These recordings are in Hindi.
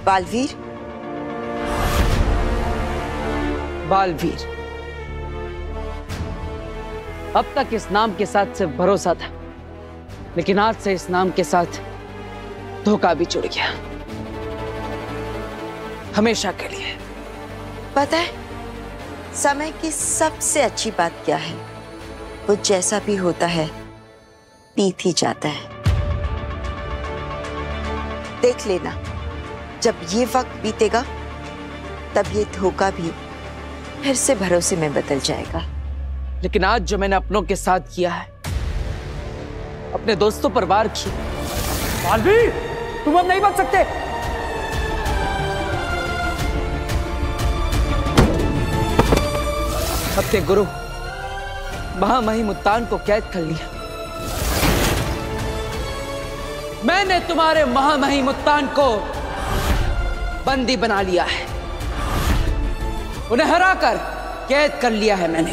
बालवीर। बालवीर। अब तक इस नाम के साथ सिर्फ भरोसा था, लेकिन आज से इस नाम के साथ धोखा भी जुड़ गया, हमेशा के लिए। पता है समय की सबसे अच्छी बात क्या है? वो जैसा भी होता है बीत ही जाता है। देख लेना, जब ये वक्त बीतेगा तब ये धोखा भी फिर से भरोसे में बदल जाएगा। लेकिन आज जो मैंने अपनों के साथ किया है, अपने दोस्तों पर वार किया। बालवीर, तुम अब नहीं बच सकते। अपने गुरु महामहिम उत्तान को कैद कर लिया। मैंने तुम्हारे महामहिम उत्तान को बंदी बना लिया है, उन्हें हराकर कैद कर लिया है मैंने।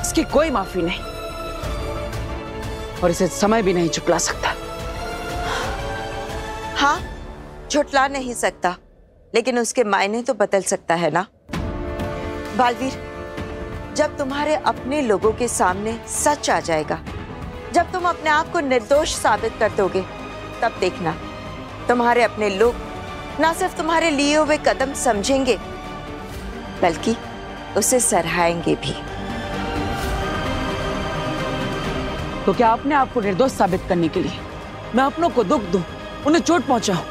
इसकी कोई माफी नहीं, और इसे समय भी नहीं झुठला सकता। हाँ, झुठला नहीं सकता, लेकिन उसके मायने तो बदल सकता है ना। बालवीर, जब तुम्हारे अपने लोगों के सामने सच आ जाएगा, जब तुम अपने आप को निर्दोष साबित कर दोगे, तब देखना तुम्हारे अपने लोग ना सिर्फ तुम्हारे लिए हुए कदम समझेंगे, बल्कि उसे सराहेंगे भी। तो क्या अपने आप को निर्दोष साबित करने के लिए मैं अपनों को दुख दूं, उन्हें चोट पहुंचाऊं,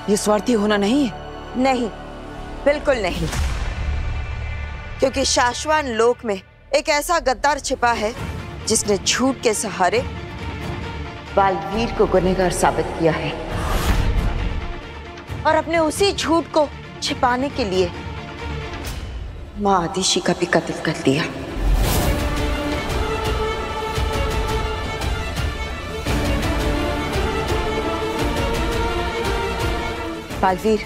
ये स्वार्थी होना नहीं है? नहीं, बिल्कुल नहीं। क्योंकि शाश्वत लोक में एक ऐसा गद्दार छिपा है जिसने झूठ के सहारे बालवीर को गुनहगार साबित किया है, और अपने उसी झूठ को छिपाने के लिए मां आदिशि का भी कत्ल कर दिया। बालवीर,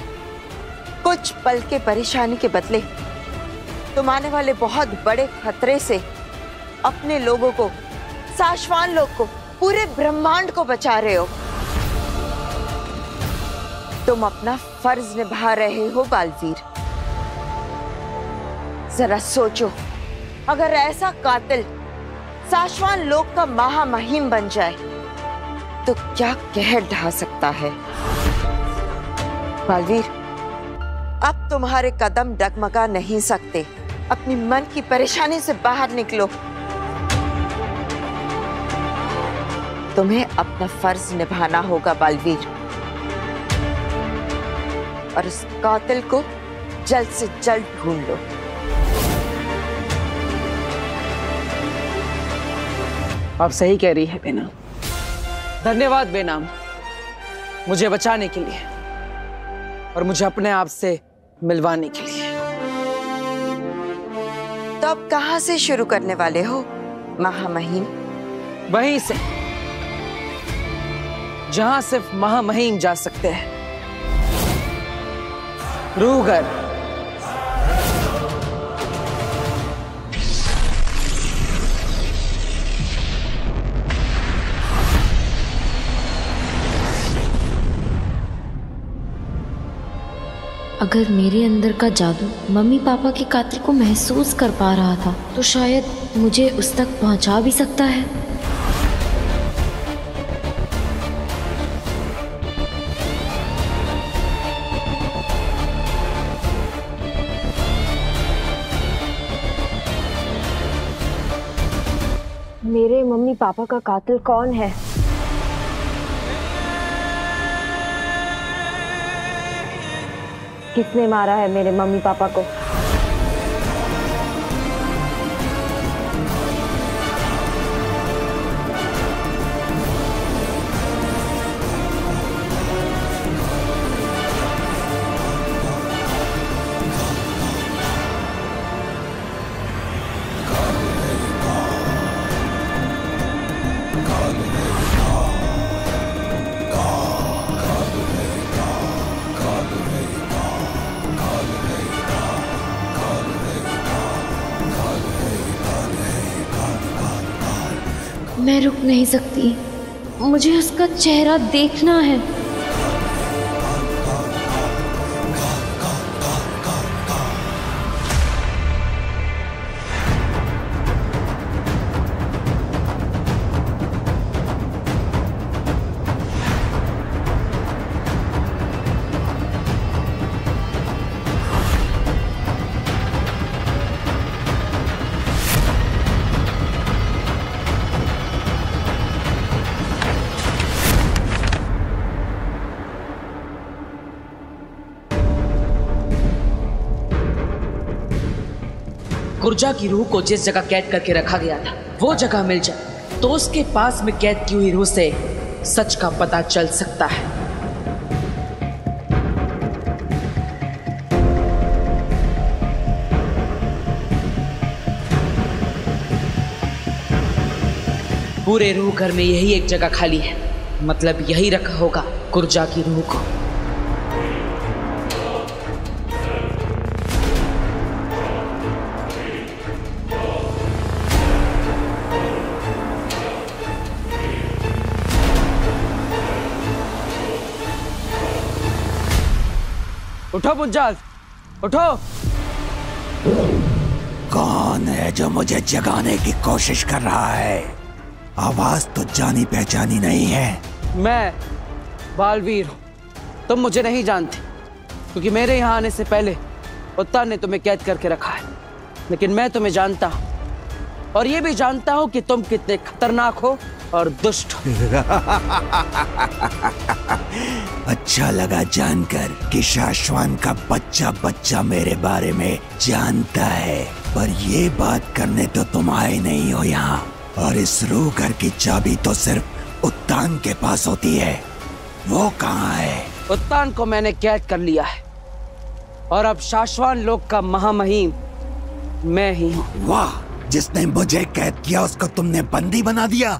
कुछ पल के परेशानी के बदले तुम आने वाले बहुत बड़े खतरे से अपने लोगों को, शाश्वत लोक को, पूरे ब्रह्मांड को बचा रहे हो। तुम अपना फर्ज निभा रहे हो बालवीर। जरा सोचो, अगर ऐसा कातिल शाश्वत लोक का महामहिम बन जाए तो क्या कहर ढा सकता है। बालवीर, अब तुम्हारे कदम डगमगा नहीं सकते। अपनी मन की परेशानी से बाहर निकलो। तुम्हें अपना फर्ज निभाना होगा बालवीर, और उस कातिल को जल्द से जल्द ढूंढ लो। आप सही कह रही है बेनाम। धन्यवाद बेनाम, मुझे बचाने के लिए और मुझे अपने आप से मिलवाने के लिए। तो अब कहां से शुरू करने वाले हो महामहिम? वहीं से जहां सिर्फ महामहिम जा सकते हैं, रूगर। अगर मेरे अंदर का जादू मम्मी पापा के कातिल को महसूस कर पा रहा था, तो शायद मुझे उस तक पहुंचा भी सकता है। मेरे मम्मी पापा का कातिल कौन है? किसने मारा है मेरे मम्मी पापा को? मैं रुक नहीं सकती, मुझे उसका चेहरा देखना है। गुर्जा की रूह को जिस जगह कैद करके रखा गया था वो जगह मिल जाए तो उसके पास में कैद की हुई रूह से सच का पता चल सकता है। पूरे रूह घर में यही एक जगह खाली है, मतलब यही रखा होगा गुर्जा की रूह को। उठो मुंजाल, उठो। कौन है जो मुझे जगाने की कोशिश कर रहा है? आवाज तो जानी पहचानी नहीं है। मैं बालवीर हूँ, तुम मुझे नहीं जानते क्योंकि मेरे यहाँ आने से पहले उत्तान ने तुम्हें कैद करके रखा है, लेकिन मैं तुम्हें जानता हूँ और ये भी जानता हूँ कि तुम कितने खतरनाक हो और दुष्ट हो। अच्छा लगा जानकर कि शाश्वान का बच्चा बच्चा मेरे बारे में जानता है, पर ये बात करने तो तुम आए नहीं हो यहाँ। और इस रूह घर की चाबी तो सिर्फ उत्तान के पास होती है, वो कहाँ है? उत्तान को मैंने कैद कर लिया है और अब शाश्वान लोक का महामहिम मैं ही हूँ। वाह, जिसने मुझे कैद किया उसको तुमने बंदी बना दिया।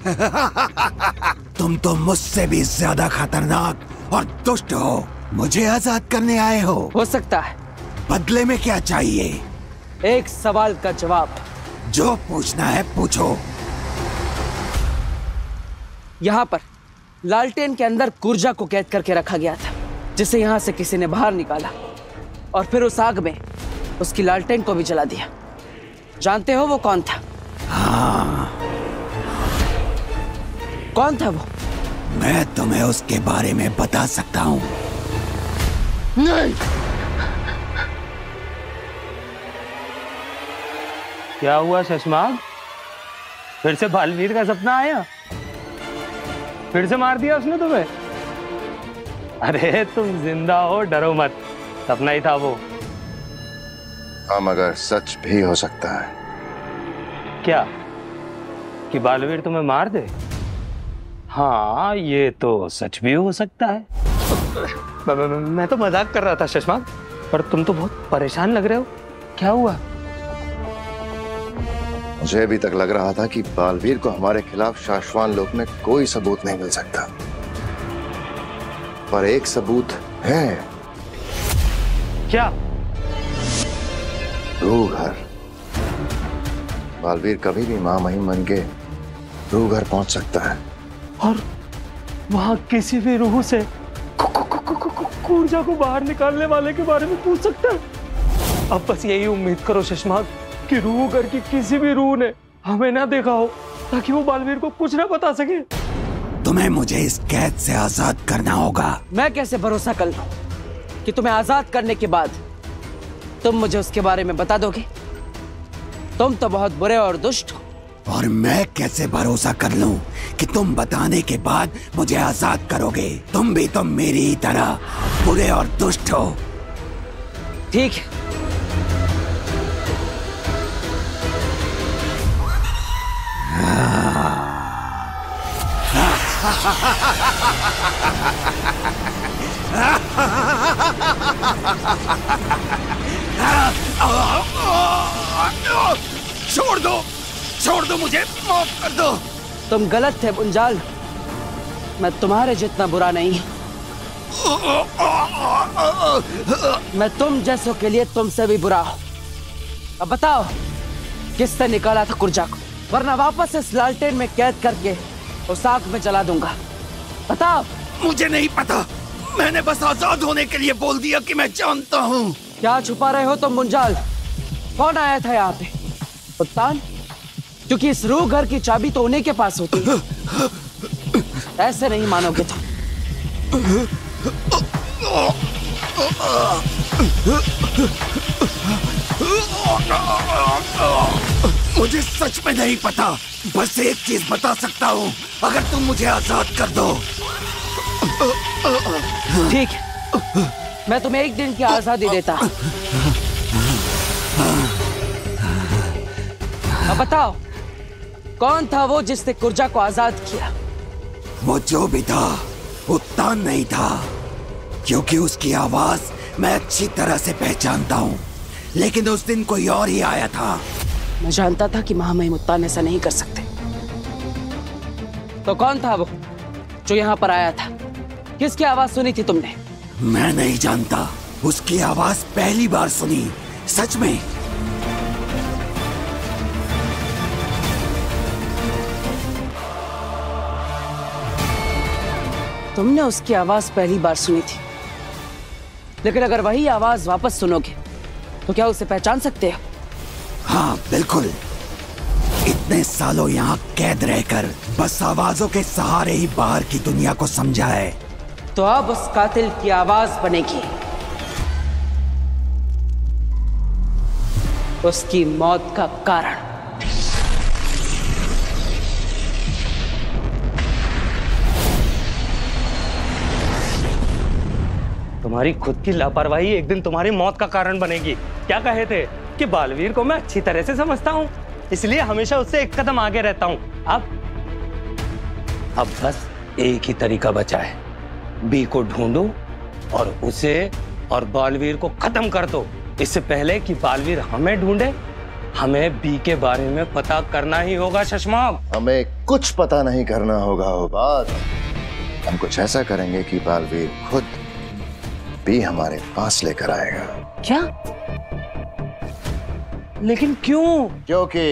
तुम तो मुझसे भी ज्यादा खतरनाक और दुष्ट हो। मुझे आजाद करने आए हो सकता है। बदले में क्या चाहिए? एक सवाल का जवाब। जो पूछना है पूछो। यहाँ पर लालटेन के अंदर गुर्जा को कैद करके रखा गया था, जिसे यहाँ से किसी ने बाहर निकाला और फिर उस आग में उसकी लालटेन को भी जला दिया। जानते हो वो कौन था? हाँ। कौन था वो? मैं तुम्हें उसके बारे में बता सकता हूँ। नहीं। क्या हुआ शशमाग? फिर से बालवीर का सपना आया? फिर से मार दिया उसने तुम्हें? अरे तुम जिंदा हो, डरो मत, सपना ही था वो। हाँ, मगर सच भी हो सकता है। क्या कि बालवीर तुम्हें मार दे? हाँ, ये तो सच भी हो सकता है। मैं तो मजाक कर रहा था शशमाग, पर तुम तो बहुत परेशान लग रहे हो। क्या हुआ? मुझे अभी तक लग रहा था कि बालवीर को हमारे खिलाफ शाश्वान लोक में कोई सबूत नहीं मिल सकता, पर एक सबूत है। क्या? रूह घर। बालवीर कभी भी महामहिम बन के रूह घर पहुंच सकता है और वहां किसी भी रूह से गुर्जा को बाहर निकालने वाले के बारे में पूछ सकता है। अब बस यही उम्मीद करो शशमाग कि रूह घर की किसी भी रूह ने हमें ना देखा हो, ताकि वो बालवीर को कुछ ना बता सके। तुम्हें मुझे इस कैद से आजाद करना होगा। मैं कैसे भरोसा कर लूं कि तुम्हें आजाद करने के बाद तुम मुझे उसके बारे में बता दोगे? तुम तो बहुत बुरे और दुष्ट हो। और मैं कैसे भरोसा कर लूं कि तुम बताने के बाद मुझे आजाद करोगे? तुम भी तो मेरी ही तरह बुरे और दुष्ट हो। ठीक है, छोड़ दो मुझे, माफ कर दो। तुम गलत थे मुंजाल, मैं तुम्हारे जितना बुरा नहीं। मैं तुम जैसों के लिए तुमसे भी बुरा हूं। अब बताओ किसने निकाला था गुर्जा को, वरना वापस इस लालटेन में कैद करके उस आग में जला दूंगा। बताओ। मुझे नहीं पता, मैंने बस आजाद होने के लिए बोल दिया कि मैं जानता हूँ। क्या छुपा रहे हो तुम मुंजाल? कौन आया था यहाँ पे? उत्तान? क्योंकि इस रूह घर की चाबी तो उन्हीं के पास होती है। ऐसे नहीं मानोगे तुम। मुझे सच में नहीं पता, बस एक चीज बता सकता हूँ, अगर तुम मुझे आजाद कर दो। ठीक है, मैं तुम्हें एक दिन की आजादी देता। अब बताओ, कौन था वो जिसने कुर्जा को आजाद किया? वो जो भी था उत्तान नहीं था, क्योंकि उसकी आवाज मैं अच्छी तरह से पहचानता हूँ। लेकिन उस दिन कोई और ही आया था। मैं जानता था कि महामहिम उत्तान ऐसा नहीं कर सकते। तो कौन था वो जो यहाँ पर आया था? किसकी आवाज सुनी थी तुमने? मैं नहीं जानता, उसकी आवाज पहली बार सुनी, सच में। तुमने उसकी आवाज पहली बार सुनी थी, लेकिन अगर वही आवाज वापस सुनोगे तो क्या उसे पहचान सकते हो? हाँ बिल्कुल। इतने सालों यहाँ कैद रहकर बस आवाजों के सहारे ही बाहर की दुनिया को समझा है। तो अब उस कातिल की आवाज बनेगी उसकी मौत का कारण। तुम्हारी खुद की लापरवाही एक दिन तुम्हारी मौत का कारण बनेगी। क्या कहे थे कि बालवीर को मैं अच्छी तरह से समझता हूँ, इसलिए हमेशा उससे एक कदम आगे रहता हूँ। अब बस एक ही तरीका बचा है, बी को ढूंढो और उसे और बालवीर को खत्म कर दो। इससे पहले कि बालवीर हमें ढूंढे, हमें बी के बारे में पता करना ही होगा शशमाग। हमें कुछ पता नहीं करना होगा वो बात। हम कुछ ऐसा करेंगे कि बालवीर खुद भी हमारे पास लेकर आएगा। क्या? लेकिन क्यों? क्योंकि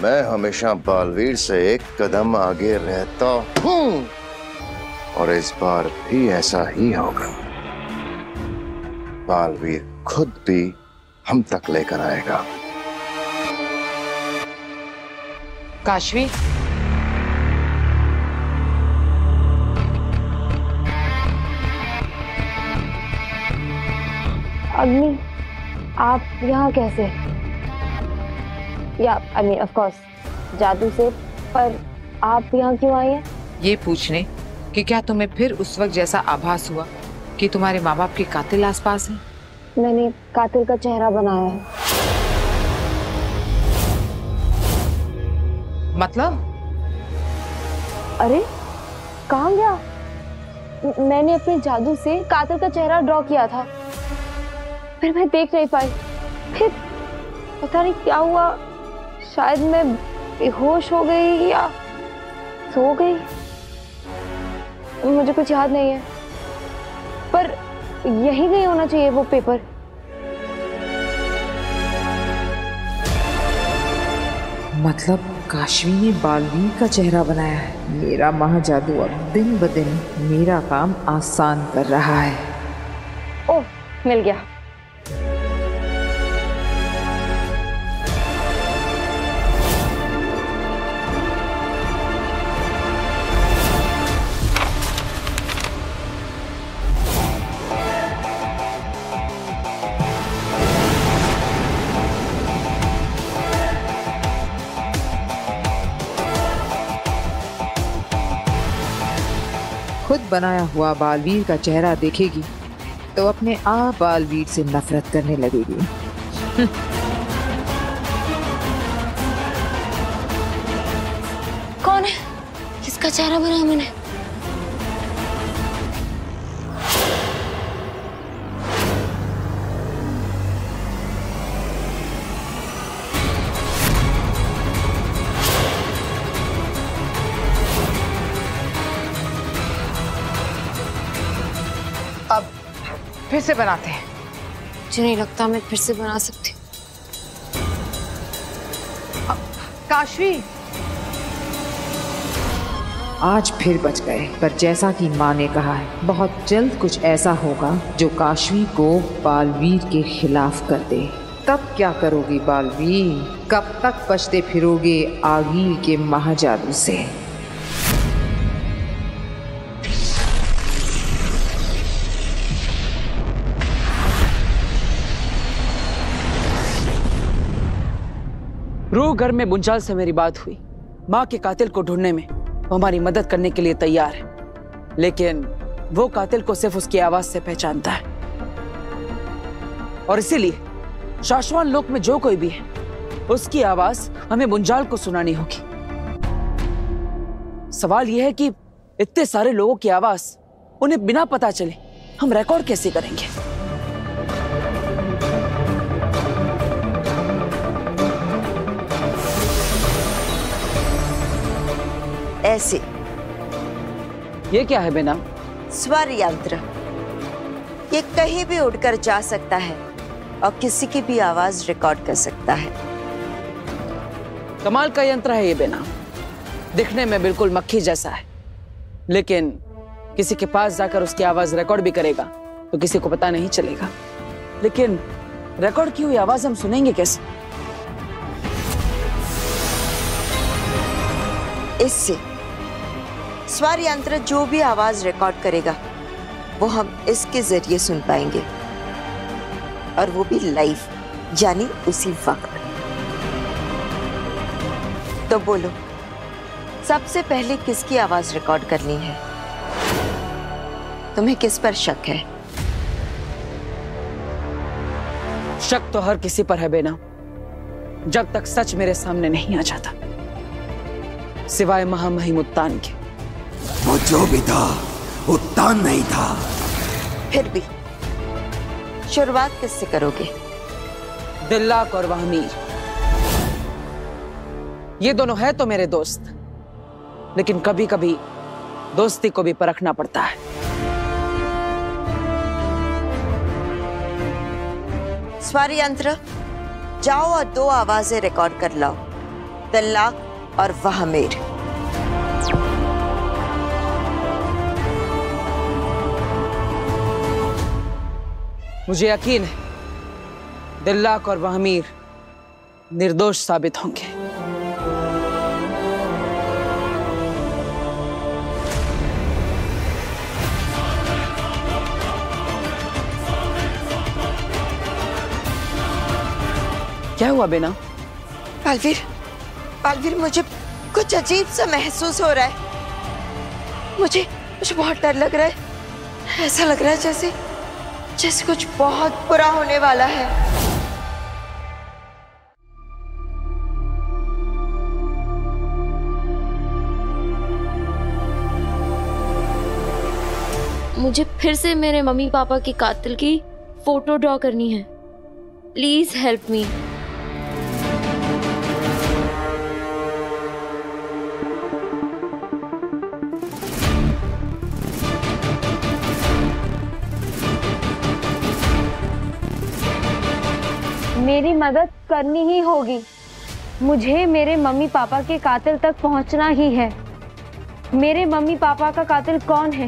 मैं हमेशा बालवीर से एक कदम आगे रहता हूं और इस बार भी ऐसा ही होगा। बालवीर खुद भी हम तक लेकर आएगा। काशवी, अग्नि, आप यहाँ कैसे? या ऑफ कोर्स जादू से, पर आप यहाँ क्यों आई हैं? ये पूछने कि क्या तुम्हें फिर उस वक्त जैसा आभास हुआ कि तुम्हारे माँ बाप के कातिल आसपास हैं? मैंने कातिल का चेहरा बनाया है। मतलब? अरे कहाँ गया? मैंने अपने जादू से कातिल का चेहरा ड्रॉ किया था, फिर मैं देख नहीं पाई। फिर पता नहीं क्या हुआ, शायद मैं बेहोश हो गई या सो गई, मुझे कुछ याद नहीं है। पर यही नहीं होना चाहिए वो पेपर। मतलब काशवी ने बालवीर का चेहरा बनाया है। मेरा महाजादू अब दिन ब दिन मेरा काम आसान कर रहा है। ओह, मिल गया। खुद बनाया हुआ बालवीर का चेहरा देखेगी तो अपने आप बालवीर से नफरत करने लगेगी। कौन है? किसका चेहरा बनाया मैंने? अब फिर से बनाते हैं। मुझे नहीं लगता मैं फिर से बना सकती। काशवी, आज फिर बच गए, पर जैसा कि माँ ने कहा है, बहुत जल्द कुछ ऐसा होगा जो काशवी को बालवीर के खिलाफ कर दे। तब क्या करोगी बालवीर? कब तक बचते फिरोगे आगील के महाजादू से? रूह घर में मुंजाल से मेरी बात हुई। माँ के कातिल को ढूंढने में वो हमारी मदद करने के लिए तैयार है, लेकिन वो कातिल को सिर्फ उसकी आवाज से पहचानता है। और इसीलिए शाश्वान लोक में जो कोई भी है उसकी आवाज हमें मुंजाल को सुनानी होगी। सवाल यह है कि इतने सारे लोगों की आवाज उन्हें बिना पता चले हम रिकॉर्ड कैसे करेंगे? ऐसे। ये क्या है बेना? स्वर यंत्र। ये कहीं भी उड़कर जा सकता है और किसी की भी आवाज रिकॉर्ड कर सकता है। कमाल का यंत्र है ये बेना। दिखने में बिल्कुल मक्खी जैसा है, लेकिन किसी के पास जाकर उसकी आवाज रिकॉर्ड भी करेगा तो किसी को पता नहीं चलेगा। लेकिन रिकॉर्ड की हुई आवाज हम सुनेंगे कैसे? इससे स्वर यंत्र जो भी आवाज रिकॉर्ड करेगा वो हम इसके जरिए सुन पाएंगे, और वो भी लाइव, यानी उसी वक्त। तो बोलो, सबसे पहले किसकी आवाज रिकॉर्ड करनी है? तुम्हें किस पर शक है? शक तो हर किसी पर है बेना, जब तक सच मेरे सामने नहीं आ जाता, सिवाय महामहिम उत्तान के। वो जो भी था उत्तान नहीं था। फिर भी शुरुआत किससे करोगे? दिल्लाक और वहमीर, ये दोनों है तो मेरे दोस्त, लेकिन कभी कभी दोस्ती को भी परखना पड़ता है। स्वर यंत्र, जाओ और 2 आवाजें रिकॉर्ड कर लाओ, दिल्लाक और वहमीर। मुझे यकीन है दिल्लाक और वहमीर निर्दोष साबित होंगे। क्या हुआ बेना? बालवीर, बालवीर, मुझे कुछ अजीब सा महसूस हो रहा है। मुझे बहुत डर लग रहा है। ऐसा लग रहा है जैसे कुछ बहुत बुरा होने वाला है। मुझे फिर से मेरे मम्मी पापा के कातिल की फोटो ड्रॉ करनी है। Please help me. मेरी मदद करनी ही होगी। मुझे मेरे मम्मी पापा के कातिल तक पहुंचना ही है। मेरे मम्मी पापा का कातिल कौन है?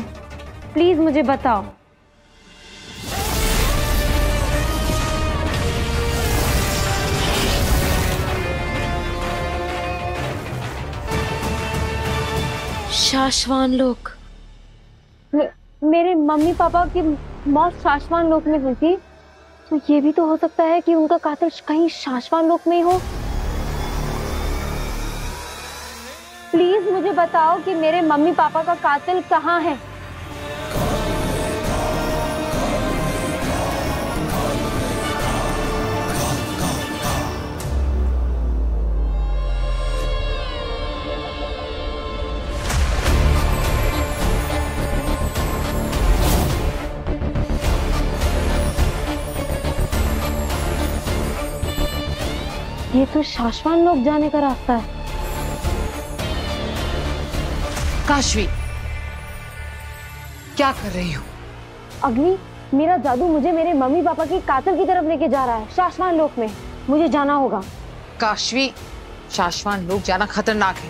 प्लीज मुझे बताओ। शाश्वान लोक। मेरे मम्मी पापा की मौत शाश्वान लोक में हुई थी, तो ये भी तो हो सकता है कि उनका कातिल कहीं शाश्वान लोक में ही हो। प्लीज मुझे बताओ कि मेरे मम्मी पापा का कातिल कहाँ है। ये तो शाश्वान लोक जाने का रास्ता है। काशवी, क्या कर रही हो? अग्नि, मेरा जादू मुझे मेरे मम्मी पापा की कातिल की तरफ लेके जा रहा है, शाश्वान लोक में। मुझे जाना होगा। काशवी, शाश्वान लोक जाना खतरनाक है।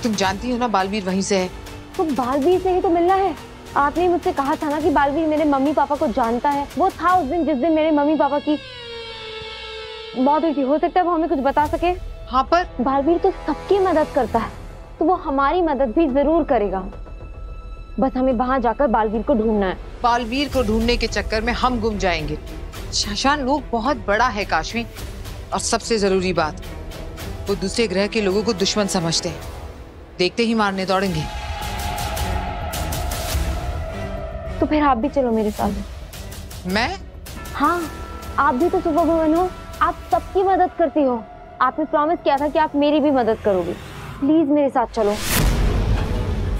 तुम जानती हो ना बालवीर वहीं से है। तो बालवीर से ही तो मिलना है। आपने मुझसे कहा था ना कि बालवीर मेरे मम्मी पापा को जानता है। वो था उस दिन जिस दिन मेरे मम्मी पापा की मौत हुई थी। हो सकता है वो हमें कुछ बता सके। हाँ, पर बालवीर तो सबकी मदद करता है, तो वो हमारी मदद भी जरूर करेगा। बस हमें वहां जाकर बालवीर को ढूंढना है। बालवीर को ढूंढने के चक्कर में हम गुम जाएंगे। शाश्वान लोक बहुत बड़ा है काशवी, और सबसे जरूरी बात, वो दूसरे ग्रह के लोगों को दुश्मन समझते हैं। देखते ही मारने दौड़ेंगे। तो फिर आप भी चलो मेरे साथ। मैं? हाँ, आप भी तो सुपर वुमन हो। आप सबकी मदद करती हो। आपने प्रॉमिस किया था कि आप मेरी भी मदद करोगे। प्लीज मेरे साथ चलो।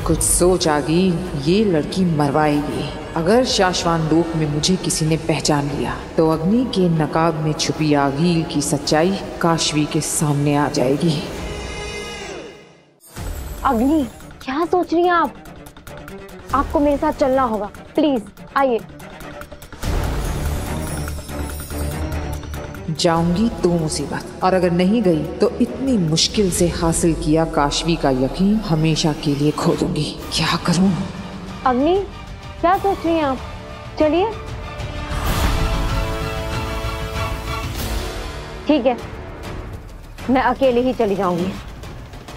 कुछ सोच आगी, ये लड़की मरवाएगी। अगर शाश्वान लोक में मुझे किसी ने पहचान लिया तो अग्नि के नकाब में छुपी आगील की सच्चाई काशवी के सामने आ जाएगी। अग्नि, क्या सोच रही हैं आप? आपको मेरे साथ चलना होगा, प्लीज आइए। जाऊंगी तो मुसीबत, और अगर नहीं गई तो इतनी मुश्किल से हासिल किया काशवी का यकीन हमेशा के लिए खो दूंगी। क्या करूं? अग्नि, क्या सोच रही हैं आप? चलिए। ठीक है, मैं अकेले ही चली जाऊंगी।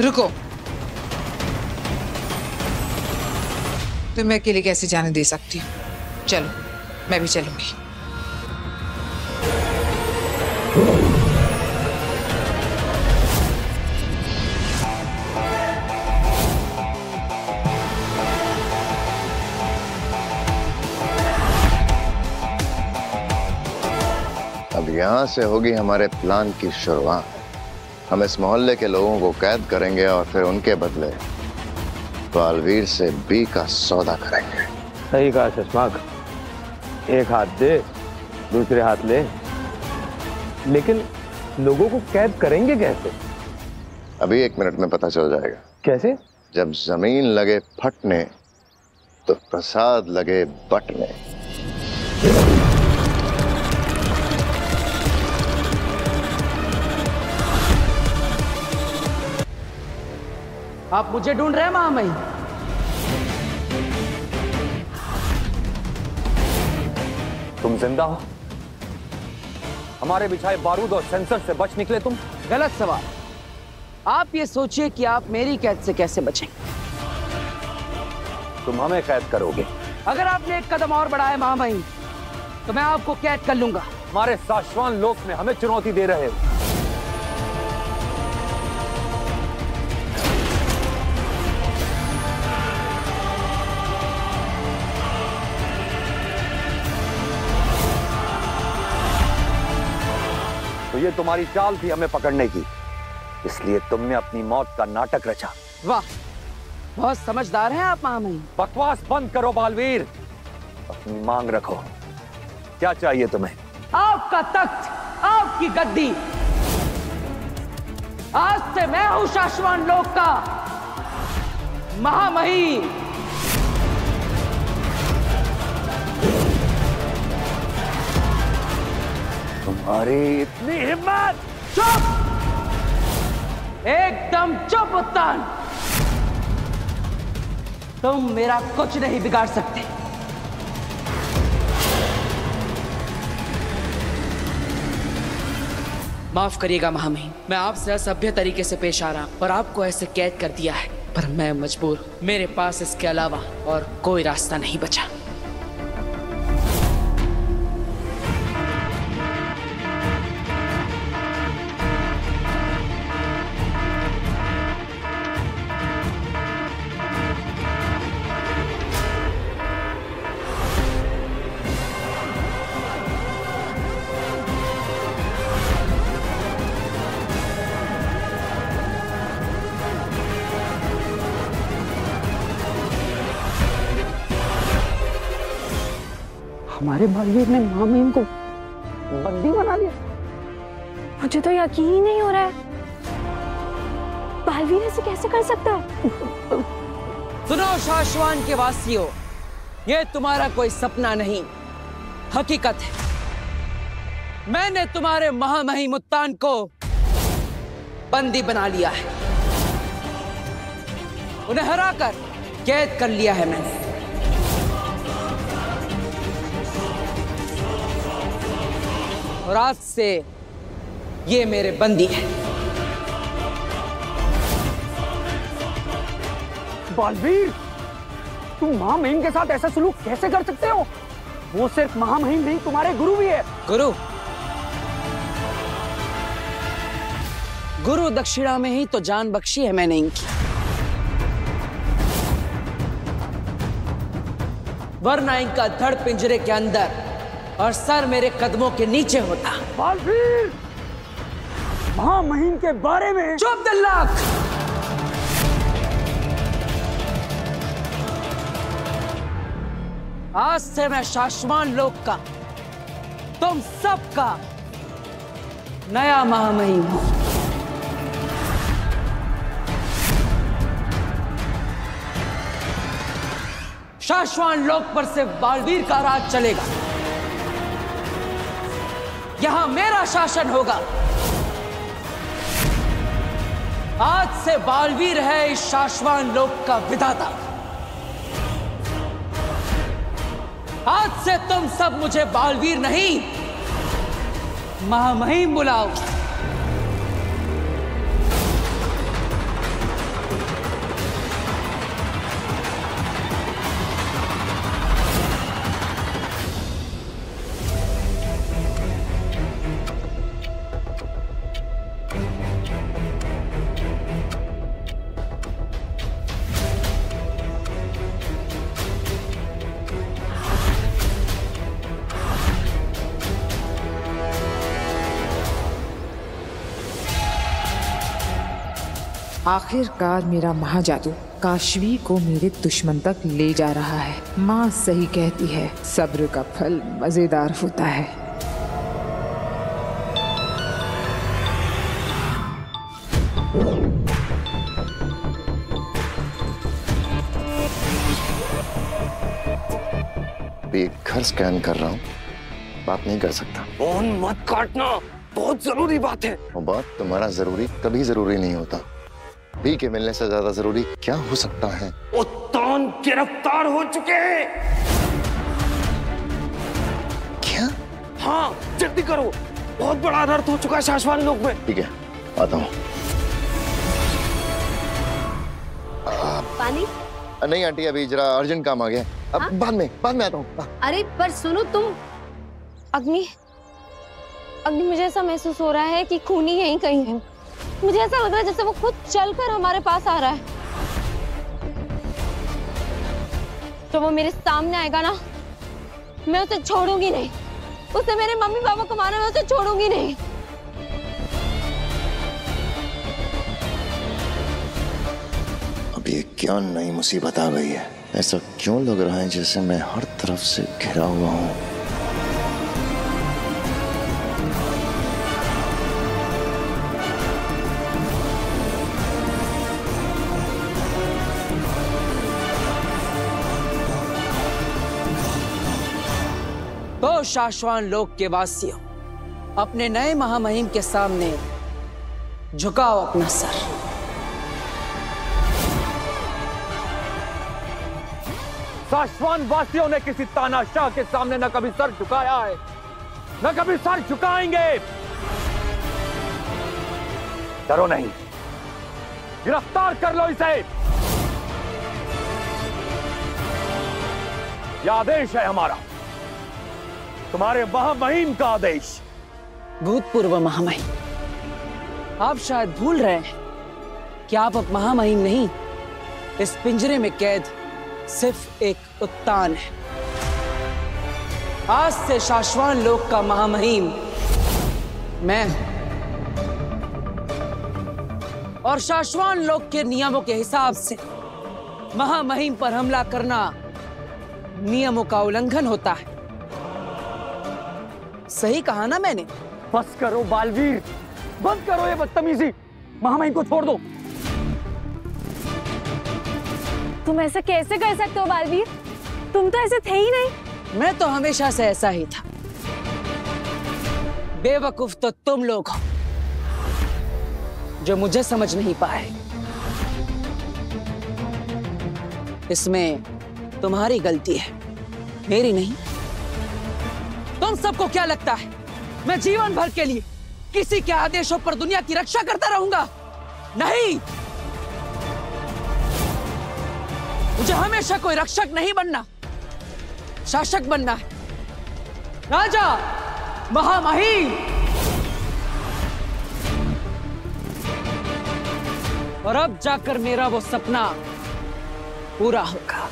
रुको, तो मैं अकेले कैसे जाने दे सकती हूँ? चलो, मैं भी चलूंगी। अब यहाँ से होगी हमारे प्लान की शुरुआत। हम इस मोहल्ले के लोगों को कैद करेंगे और फिर उनके बदले बालवीर से बी का सौदा करेंगे। सही कहा शशांक, एक हाथ दे दूसरे हाथ ले। लेकिन लोगों को कैद करेंगे कैसे? अभी 1 मिनट में पता चल जाएगा। कैसे? जब जमीन लगे फटने तो प्रसाद लगे बटने। आप मुझे ढूंढ रहे हैं महामहिम? तुम जिंदा हो? हमारे बिछाए बारूद और सेंसर से बच निकले तुम? गलत सवाल। आप ये सोचिए कि आप मेरी कैद से कैसे बचेंगे। तुम हमें कैद करोगे? अगर आपने एक कदम और बढ़ाया महामहिम तो मैं आपको कैद कर लूंगा। हमारे शाश्वान लोक में हमें चुनौती दे रहे हो। तो ये तुम्हारी चाल थी हमें पकड़ने की, इसलिए तुमने अपनी मौत का नाटक रचा। वाह, बहुत समझदार हैं आप महामहिम। बकवास बंद करो बालवीर, अपनी मांग रखो। क्या चाहिए तुम्हें? आपका तख्त, आपकी गद्दी। आज से मैं हूं शाश्वान लोक का महामहिम। तुम्हारी इतनी हिम्मत! चुप! एकदम चुप उत्तान। तुम मेरा कुछ नहीं बिगाड़ सकते। माफ करिएगा महामहिम, मैं आपसे असभ्य तरीके से पेश आ रहा हूं और आपको ऐसे कैद कर दिया है, पर मैं मजबूर हूं। मेरे पास इसके अलावा और कोई रास्ता नहीं बचा। हमारे बालवीर ने महामहिम को बंदी बना लिया। मुझे तो यकीन ही नहीं हो रहा है। बालवीर ऐसे कैसे कर सकता है? सुनो शाश्वान के वासियों, ये तुम्हारा कोई सपना नहीं, हकीकत है। मैंने तुम्हारे महामहिम उत्तान को बंदी बना लिया है। उन्हें हराकर कैद कर लिया है मैंने। और आज से ये मेरे बंदी है। बालवीर, तुम महामहिम के साथ ऐसा सलूक कैसे कर सकते हो? वो सिर्फ महामहिम नहीं, तुम्हारे गुरु भी है। गुरु? गुरु दक्षिणा में ही तो जान बख्शी है मैंने इनकी, वरना इनका धड़ पिंजरे के अंदर और सर मेरे कदमों के नीचे होता। बालवीर, महामहिम के बारे में। चुप दल्लाक! आज से मैं शाश्वान लोक का, तुम सबका नया महामहिम हूं। शाश्वान लोक पर सिर्फ बालवीर का राज चलेगा। यहां मेरा शासन होगा। आज से बालवीर है इस शाश्वान लोक का विधाता। आज से तुम सब मुझे बालवीर नहीं, महामहिम बुलाओ। आखिरकार मेरा महाजादू काशवी को मेरे दुश्मन तक ले जा रहा है। माँ सही कहती है, सब्र का फल मजेदार होता है। अभी घर स्कैन कर रहा हूँ, बात नहीं कर सकता। फोन मत काटना, बहुत जरूरी बात है। वो बात तुम्हारा जरूरी कभी जरूरी नहीं होता। बी के मिलने से ज्यादा जरूरी क्या हो सकता है? उत्तान गिरफ्तार हो चुके हैं। क्या? हाँ, जल्दी करो, बहुत बड़ा अनर्थ हो चुका है शाश्वान लोक में। ठीक है, आता हूँ। पानी? नहीं आंटी, अभी जरा अर्जेंट काम आ गया। अब हाँ? बाद में आता हूँ। अरे पर सुनो तुम। अग्नि, मुझे ऐसा महसूस हो रहा है कि खूनी यहीं कहीं है। मुझे ऐसा लग रहा है जैसे वो खुद चलकर हमारे पास आ रहा है। तो वो मेरे सामने आएगा ना, मैं उसे छोड़ूंगी नहीं। उसे मेरे मम्मी पापा को मारा, मैं उसे छोड़ूंगी नहीं। अब ये क्या नई मुसीबत आ गई है? ऐसा क्यों लग रहा है जैसे मैं हर तरफ से घिरा हुआ हूँ? तो शाश्वान लोक के वासियों, अपने नए महामहिम के सामने झुकाओ अपना सर। शाश्वान वासियों ने किसी तानाशाह के सामने न कभी सर झुकाया है, न कभी सर झुकाएंगे। डरो नहीं, गिरफ्तार कर लो इसे। यह आदेश है हमारा, तुम्हारे महामहिम का आदेश। भूतपूर्व महामहिम, आप शायद भूल रहे हैं कि आप अब महामहिम नहीं, इस पिंजरे में कैद सिर्फ एक उत्तान है। आज से शाश्वान लोक का महामहिम मैं हूं, और शाश्वान लोक के नियमों के हिसाब से महामहिम पर हमला करना नियमों का उल्लंघन होता है। सही कहा ना मैंने? बस करो बालवीर, बंद करो ये बदतमीजी। महामहिम को छोड़ दो। तुम ऐसा कैसे कर सकते हो बालवीर? तुम तो ऐसे थे ही नहीं। मैं तो हमेशा से ऐसा ही था। बेवकूफ तो तुम लोग हो जो मुझे समझ नहीं पाए। इसमें तुम्हारी गलती है, मेरी नहीं। तुम सबको क्या लगता है मैं जीवन भर के लिए किसी के आदेशों पर दुनिया की रक्षा करता रहूंगा? नहीं, मुझे हमेशा कोई रक्षक नहीं बनना, शासक बनना है। राजा, महामहिम। और अब जाकर मेरा वो सपना पूरा होगा।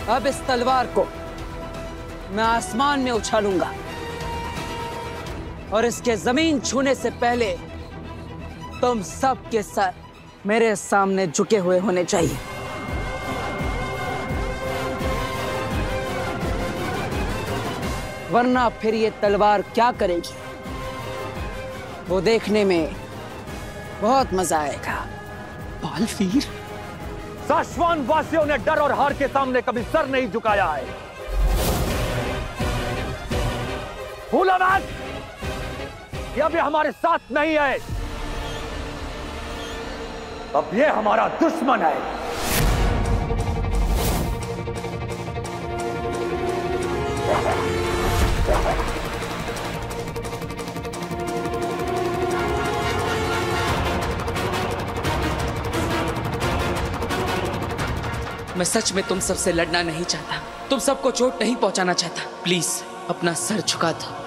अब इस तलवार को मैं आसमान में उछालूंगा और इसके जमीन छूने से पहले तुम सबके सर मेरे सामने झुके हुए होने चाहिए। वरना फिर ये तलवार क्या करेगी वो देखने में बहुत मजा आएगा। बालवीर, शाश्वान वासियों ने डर और हार के सामने कभी सर नहीं झुकाया है। भूलो मत, ये अभी हमारे साथ नहीं है, अब ये हमारा दुश्मन है। मैं सच में तुम सबसे लड़ना नहीं चाहता, तुम सबको चोट नहीं पहुंचाना चाहता। प्लीज अपना सर झुका दो।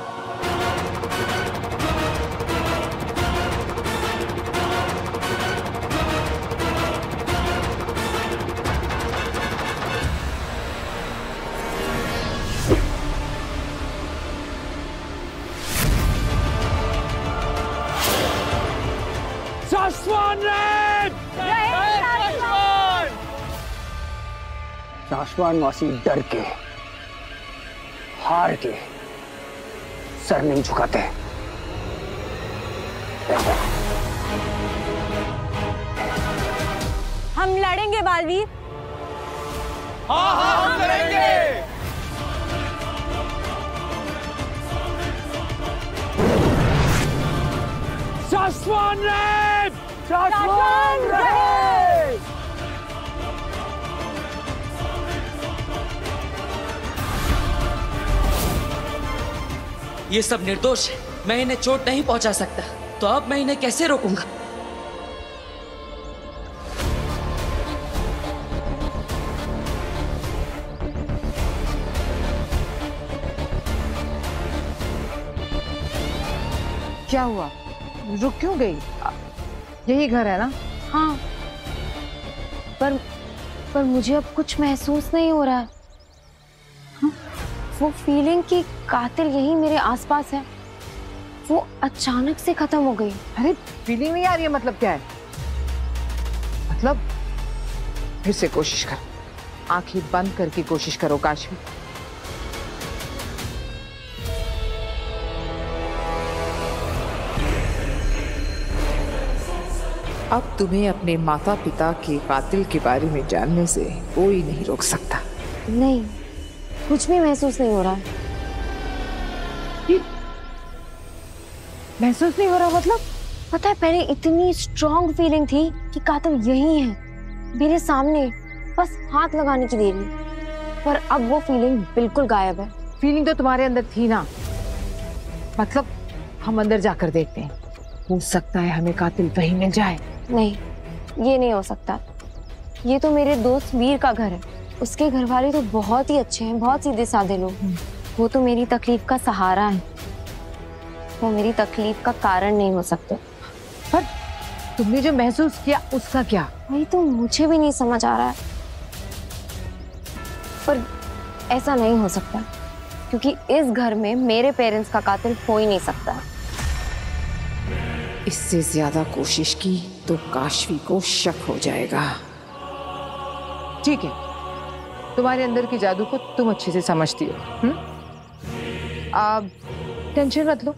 शाश्वान वासी डर के, हार के सर नहीं झुकाते। हम लड़ेंगे बालवीर। हाँ हाँ हम लड़ेंगे। शाश्वान रहे, शाश्वान रहे। ये सब निर्दोष है, मैं इन्हें चोट नहीं पहुंचा सकता, तो अब मैं इन्हें कैसे रोकूंगा? क्या हुआ? रुक क्यों गई? यही घर है ना? हाँ, पर मुझे अब कुछ महसूस नहीं हो रहा है। हाँ? वो फीलिंग कि कातिल यही मेरे आसपास है, वो अचानक से खत्म हो गई। अरे फीलिंग नहीं आ रही है, मतलब क्या है? मतलब फिर से कोशिश कर, आंखें बंद करके कोशिश करो काशवी। अब तुम्हें अपने माता पिता के कातिल के बारे में जानने से कोई नहीं रोक सकता। नहीं, कुछ भी महसूस नहीं हो रहा है। महसूस नहीं हो रहा मतलब? पता है, पहले इतनी स्ट्रॉन्ग फीलिंग थी कि कातिल यही है, मेरे सामने, बस हाथ लगाने की देरी। पर अब वो फीलिंग बिल्कुल गायब है। फीलिंग तो तुम्हारे अंदर थी ना, मतलब हम अंदर जाकर देखते हैं, हो सकता है हमें कातिल वहीं मिल जाए। नहीं, ये नहीं हो सकता। ये तो मेरे दोस्त वीर का घर है, उसके घर वाले तो बहुत ही अच्छे हैं, बहुत सीधे साधे लोग। वो तो मेरी तकलीफ का सहारा है, वो मेरी तकलीफ का कारण नहीं हो सकते। पर तुमने जो महसूस किया उसका क्या? वही तो मुझे भी नहीं समझ आ रहा है। पर ऐसा नहीं हो सकता, क्योंकि इस घर में मेरे पेरेंट्स का कातिल हो ही नहीं सकता। इससे ज्यादा कोशिश की तो काशवी को शक हो जाएगा। ठीक है, तुम्हारे अंदर की जादू को तुम अच्छे से समझती हो। अब टेंशन मत लो,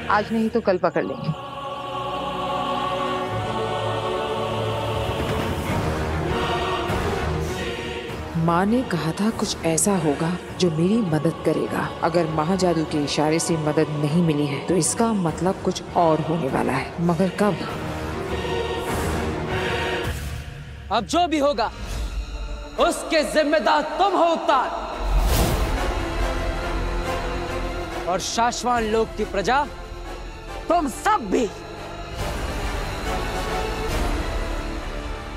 आज नहीं तो कल पकड़ लेंगे। माँ ने कहा था कुछ ऐसा होगा जो मेरी मदद करेगा। अगर महाजादू के इशारे से मदद नहीं मिली है तो इसका मतलब कुछ और होने वाला है, मगर कब? अब जो भी होगा उसके जिम्मेदार तुम हो उस्ताद, और शाश्वान लोक की प्रजा तुम सब भी।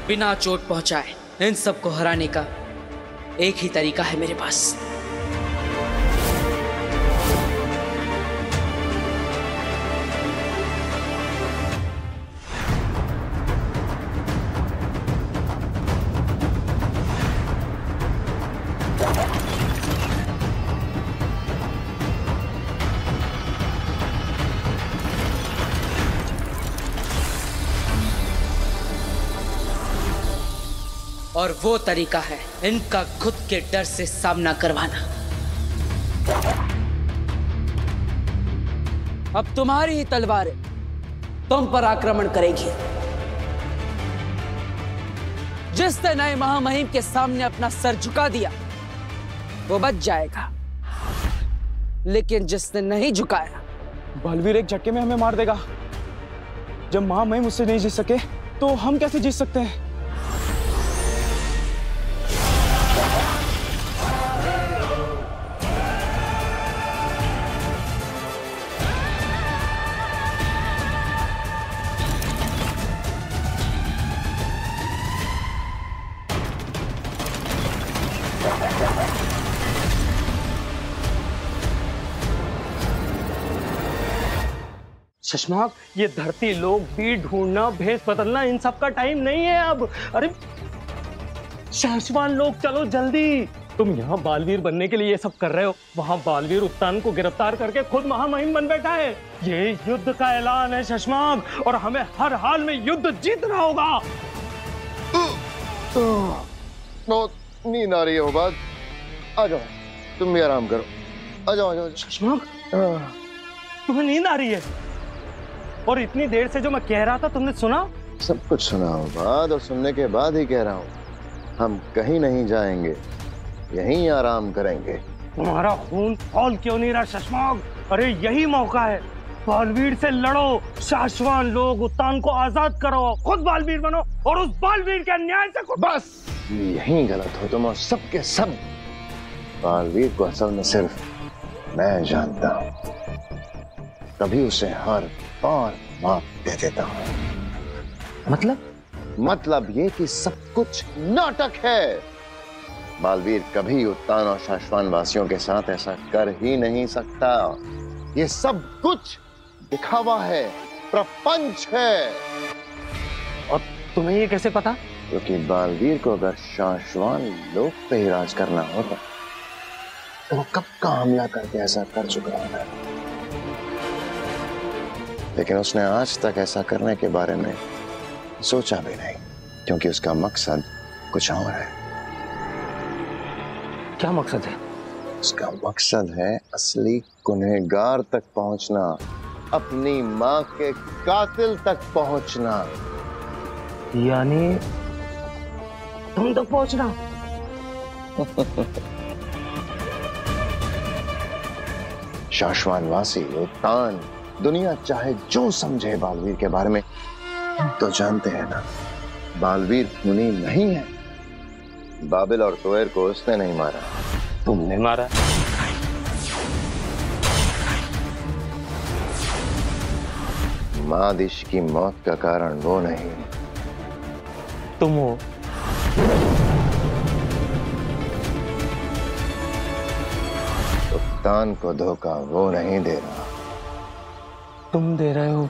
बिना चोट पहुंचाए इन सबको हराने का एक ही तरीका है मेरे पास। और वो तरीका है इनका खुद के डर से सामना करवाना। अब तुम्हारी ही तलवारें तुम पर आक्रमण करेगी। जिसने नए महामहिम के सामने अपना सर झुका दिया वो बच जाएगा, लेकिन जिसने नहीं झुकाया, बालवीर एक झटके में हमें मार देगा। जब महामहिम उससे नहीं जीत सके तो हम कैसे जीत सकते हैं? शशमाक, ये धरती लोग बीट ढूंढना, भेष बदलना, इन सब का टाइम नहीं है अब। अरे शाश्वान लोग, चलो जल्दी। तुम यहाँ बालवीर बनने के लिए ये सब कर रहे हो, वहाँ बालवीर उत्तान को गिरफ्तार करके खुद महामहिम बन बैठा है। ये युद्ध का ऐलान है शशमाक, और हमें हर हाल में युद्ध जीतना होगा। बहुत नींद आ रही है ओबाद, आ जाओ, तुम भी आराम करो। आ जाओ, आ जाओ। शशमाक, तुम्हें नींद आ रही है? और इतनी देर से जो मैं कह रहा था तुमने सुना? सब कुछ सुना ओबाद, और सुनने के बाद ही कह रहा हूँ, हम कहीं नहीं जाएंगे, यहीं आराम करेंगे। तुम्हारा खून खौल क्यों नहीं रहा शशमाक? अरे यही मौका है, बालवीर से लड़ो, शाश्वान लोग उत्तान को आजाद करो, खुद बालवीर बनो और उस बालवीर के अन्याय से बस यहीं गलत हो तुम और सबके सब। बालवीर को असल में सिर्फ मैं जानता हूँ, कभी उसे हर बार माफ दे देता हूँ। मतलब ये कि सब कुछ नाटक है। बालवीर कभी उत्तान और शाश्वान वासियों के साथ ऐसा कर ही नहीं सकता। ये सब कुछ दिखावा है, प्रपंच है। और तुम्हें ये कैसे पता? क्योंकि बालवीर को अगर शाश्वान लोक पे ही राज करना होता तो वो कब का हमला करके ऐसा कर चुका है, लेकिन उसने आज तक ऐसा करने के बारे में सोचा भी नहीं, क्योंकि उसका मकसद कुछ और है। क्या मकसद है? उसका मकसद है असली गुनहगार तक पहुंचना, अपनी मां के कातिल तक पहुंचना। यानी तुम तक पहुंचना? शाश्वान वासी, उत्तान, दुनिया चाहे जो समझे बालवीर के बारे में, तो जानते हैं ना, बालवीर खूनी नहीं है। बाबिल और तोयर को उसने नहीं मारा, तुमने मारा। मादिश की मौत का कारण वो नहीं, तुम हो। उत्तान को धोखा वो नहीं दे रहा, तुम दे रहे हो।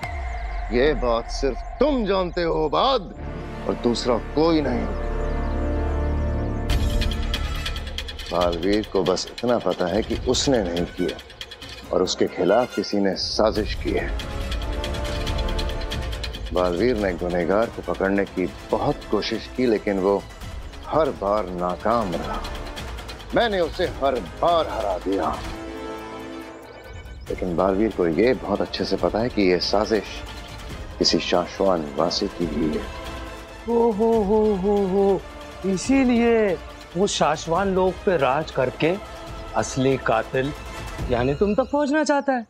ये बात सिर्फ तुम जानते हो बाद, और दूसरा कोई नहीं। बालवीर को बस इतना पता है कि उसने नहीं किया और उसके खिलाफ किसी ने साजिश की है। बालवीर ने गुनहगार को पकड़ने की बहुत कोशिश की, लेकिन वो हर बार नाकाम रहा। मैंने उसे हर बार हरा दिया, लेकिन बालवीर को यह बहुत अच्छे से पता है कि यह साजिश किसी शाश्वान वासी की ही है। हो, इसीलिए वो शाश्वान लोक पे राज करके असली कातिल यानी तुम तक पहुंचना चाहता है।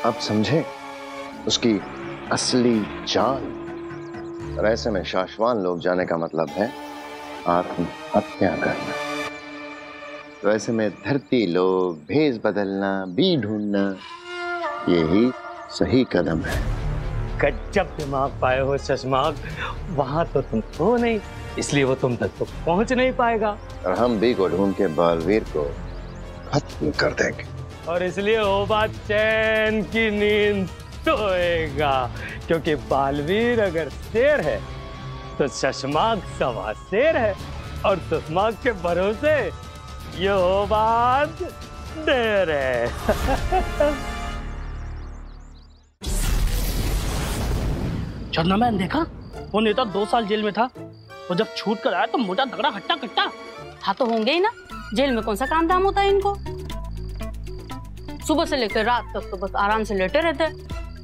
अब समझे उसकी असली जान। और ऐसे में शाश्वान लोग जाने का मतलब है आत्महत्या करना। तो ऐसे में धरती लोग, भेष बदलना, बी ढूंढना, यही सही कदम है। गजब दिमाग पाए हो शशमाक। वहां तो तुम हो नहीं, इसलिए वो तुम तक तो पहुंच नहीं पाएगा। और हम बी को ढूंढ के बालवीर को खत्म कर देंगे। और इसलिए हो बात चैन की नींद सोएगा, क्योंकि बालवीर अगर शेर है तो शशमाक सवा शेर है, और शशमाक के भरोसे ये हो बात देर है। चंद्रमैन देखा, वो नेता 2 साल जेल में था, वो जब छूट कर आया तो मोटा तगड़ा हट्टा कट्टा। हाँ तो होंगे ही ना, जेल में कौन सा काम धाम होता है इनको। सुबह से लेकर रात तक तो बस आराम से लेटे रहते हैं,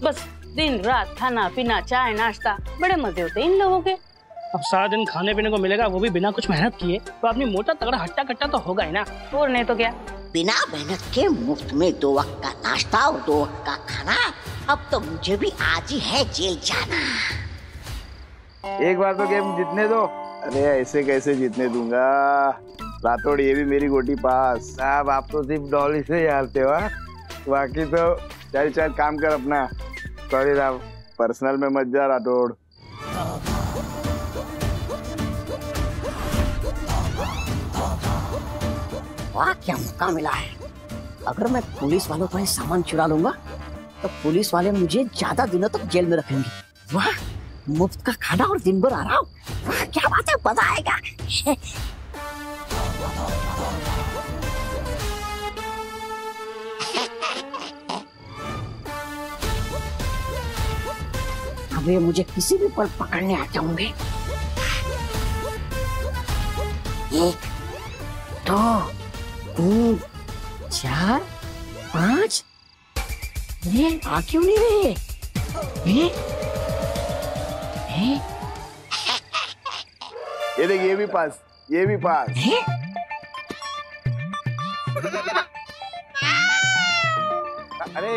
बस दिन रात खाना पीना चाय नाश्ता, बड़े मजे होते हैं इन लोगों के। अब सारा दिन खाने पीने को मिलेगा, वो भी बिना कुछ मेहनत किए, तो आदमी मोटा तगड़ा हट्टा कट्टा तो होगा ही ना। और नहीं तो क्या, बिना मेहनत के मुफ्त में 2 वक्त का नाश्ता और 2 वक्त का खाना। अब तो मुझे भी आज ही है जेल जाना। एक बार तो गेम जीतने दो। अरे ऐसे कैसे जीतने दूंगा राठौड़, ये भी मेरी गोटी पास। साहब आप तो सिर्फ डॉली से ही हारते हो, बाकी तो चल चल काम कर अपना। सॉरी साहब, पर्सनल में मत जा राठौड़। वाह क्या मौका मिला है। अगर मैं पुलिस वालों का सामान चुरा लूंगा तो पुलिस वाले मुझे ज्यादा दिनों तक जेल में रखेंगे। वाह, मुफ्त का खाना और दिन भर आराम। वाह क्या बात है, मजा आएगा। अब ये मुझे किसी भी पल पकड़ने आ जाऊंगे। 1 2 3 4 5। ये आ क्यों नहीं रहे? ये देख, ये भी पास, ये भी पास। अरे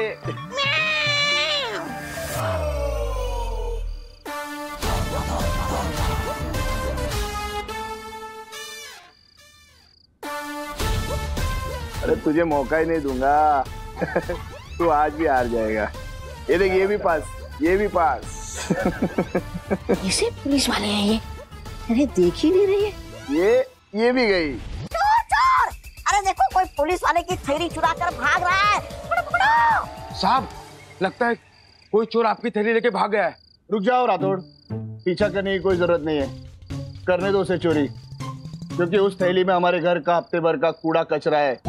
अरे तुझे मौका ही नहीं दूंगा। तू आज भी हार जाएगा। ये देख, ये भी पास, ये भी पास। कैसे पुलिस वाले हैं ये? अरे देख ही नहीं रही है। ये भी गई। चोर चोर! अरे देखो, कोई पुलिस वाले की थैली चुरा कर भाग रहा है। पकड़ो पकड़ो। साहब लगता है कोई चोर आपकी थैली लेके भाग गया है। रुक जाओ राठौड़, पीछा करने की कोई जरूरत नहीं है। करने दो उसे चोरी, क्योंकि उस थैली में हमारे घर का हफ्ते भर का कूड़ा कचरा है।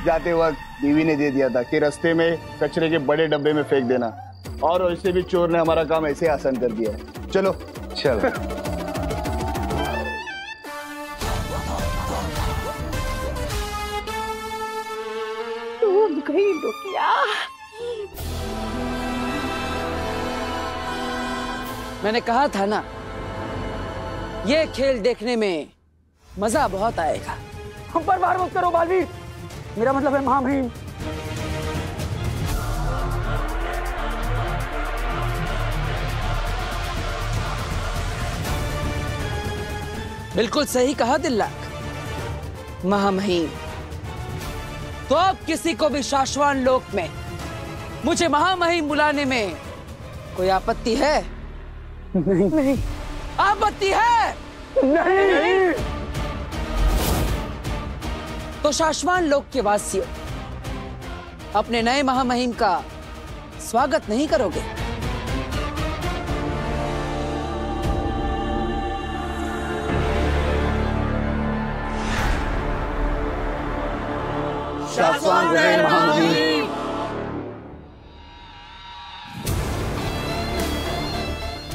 जाते वक्त बीवी ने दे दिया था कि रास्ते में कचरे के बड़े डब्बे में फेंक देना, और वैसे भी चोर ने हमारा काम ऐसे आसान कर दिया है। चलो चल। डूब गई डुकिया। मैंने कहा था ना, ये खेल देखने में मजा बहुत आएगा। हम पर वार मत करो बालवीर, मेरा मतलब है महामहिम। बिल्कुल सही कहा दिल्लाक, महामहिम। तो अब किसी को भी शाश्वान लोक में मुझे महामहिम बुलाने में कोई आपत्ति है? नहीं। आपत्ति है? नहीं। तो शाश्वान लोक के वासियों, अपने नए महामहिम का स्वागत नहीं करोगे? शाश्वान रहे महामहिम।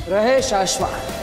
रहे शाश्वान।